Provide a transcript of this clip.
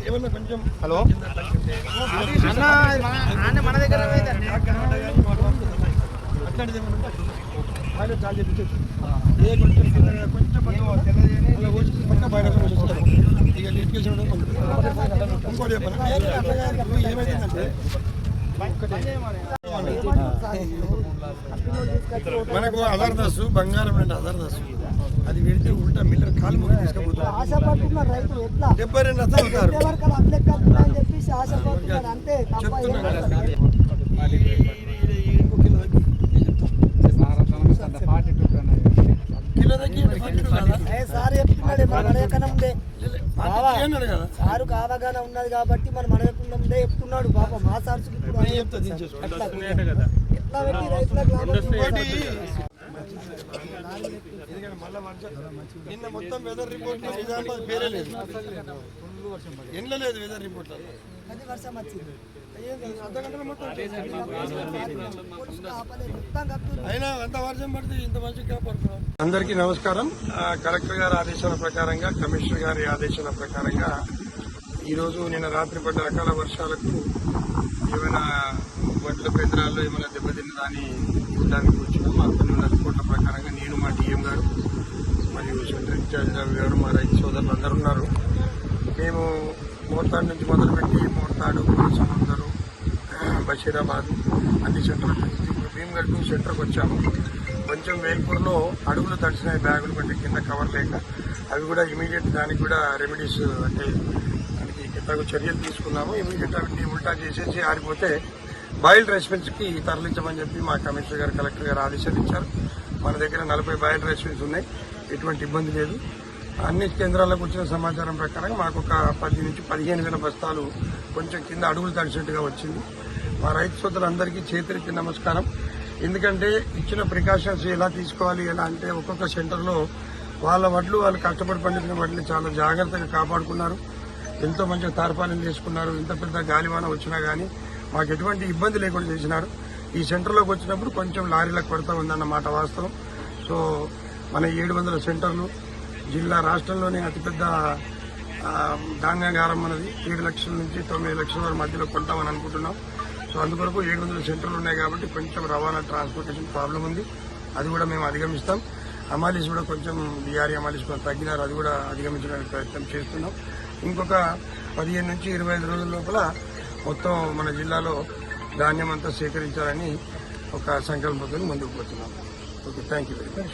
ఏమన్నా కొంచెం హలో మన దగ్గర అట్లాంటిది ఏమన్నా ఆయన చాలా చెప్పించు ఏ కొంచెం కొంచెం పక్క బయట ఇక ఎడ్యుకేషన్ ఇంకోటి చెప్పాను ఏమైందంటే మనకు అదర్దస్సు బంగారం అంటే అదర్దస్సు అది పెడితే ఉల్టా మిల్లర్ కాలు ముగి తీసుకుపోతారు 72 లక్షలు కిలో సారు కావగానే ఉన్నది కాబట్టి మనం మనకుందే చెప్తున్నాడు బాబా మా సార్ నిన్న మొత్తం వెదర్ రిపోర్ట్ లో నిజామాబాద్ పేరే లేదు ఎండ్ల లేదు వెదర్ రిపోర్ట్ వర్షం వచ్చింది అర్ధగంటలో మొత్తం అయినా అంత వర్షం పడితే ఇంత మంచిగా కాపాడుతున్నాం. అందరికీ నమస్కారం. కలెక్టర్ గారి ఆదేశాల ప్రకారంగా కమిషనర్ గారి ఆదేశాల ప్రకారంగా ఈరోజు నిన్న రాత్రి పడ్డ అకాల వర్షాలకు ఏమైనా వడ్ల కేంద్రాల్లో ఏమైనా దెబ్బతిన్నదాన్ని చూడడానికి వచ్చినాం. మా కొన్ని ఉన్న రిపోర్ట్ల ప్రకారంగా నేను మా డిఎం గారు మరియు సెంట్రల్ ఇన్ఛార్జ్ రవి గారు మా రైతు సోదరులు అందరూ ఉన్నారు. మేము మోర్తాడు నుంచి మొదలుపెట్టి మోర్తాడు సముద్రం బషీరాబాద్ అన్ని సెంటర్లకు ఇప్పుడు భీమ్గఢ్ సెంటర్కి వచ్చాము. కొంచెం వేల్పూర్లో అడుగులు తడిసినాయి బ్యాగులు కొంచెం కింద కవర్ లేక అవి కూడా ఇమీడియట్ దానికి కూడా రెమెడీస్ అంటే దానికి తగు చర్యలు తీసుకున్నాము. ఇమీడియట్ అవి ఉల్టా చేసేసి ఆరిపోతే బాయిల్డ్ రెసిడెన్స్కి తరలించమని చెప్పి మా కమిషనర్ గారు కలెక్టర్ గారు ఆదేశాలు ఇచ్చారు. మన దగ్గర 40 బాయిల్డ్ రెసిడెన్స్ ఉన్నాయి, ఎటువంటి ఇబ్బంది లేదు. అన్ని కేంద్రాలకు వచ్చిన సమాచారం ప్రకారం మాకు ఒక 10 నుంచి 15,000 బస్తాలు కొంచెం కింద అడుగులు తడిచినట్టుగా వచ్చింది. మా రైతు సోదరులందరికీ చేతులకి నమస్కారం. ఎందుకంటే ఇచ్చిన ప్రికాషన్స్ ఎలా తీసుకోవాలి ఎలా అంటే ఒక్కొక్క సెంటర్లో వాళ్ళ వడ్లు వాళ్ళు కష్టపడి పండించిన వడ్లు చాలా జాగ్రత్తగా కాపాడుకున్నారు. ఎంతో మంచిగా తార్పాలన చేసుకున్నారు. ఇంత పెద్ద గాలివాన వచ్చినా కానీ మాకు ఎటువంటి ఇబ్బంది లేకుండా చేసినారు. ఈ సెంటర్లోకి వచ్చినప్పుడు కొంచెం లారీలకు కొరత ఉందన్నమాట వాస్తవం. సో మన 700 సెంటర్లు జిల్లా రాష్ట్రంలోనే అతిపెద్ద ధాన్యాగారం మనది. 7 లక్షల నుంచి 9 లక్షల వరకు మధ్యలో కొంటామని అనుకుంటున్నాం. సో అందుకొరకు 700 సెంటర్లు ఉన్నాయి కాబట్టి కొంచెం రవాణా ట్రాన్స్పోర్టేషన్ ప్రాబ్లం ఉంది. అది కూడా మేము అధిగమిస్తాం. అమాలీస్ కూడా కొంచెం బీఆర్ఈ అమాలీస్ కొంచెం తగ్గినారు, అది కూడా అధిగమించడానికి ప్రయత్నం చేస్తున్నాం. ఇంకొక 15 నుంచి 25 రోజుల లోపల మొత్తం మన జిల్లాలో ధాన్యం అంతా సేకరించాలని ఒక సంకల్పంతో ముందుకు పోతున్నాం. Okay, thank you very much.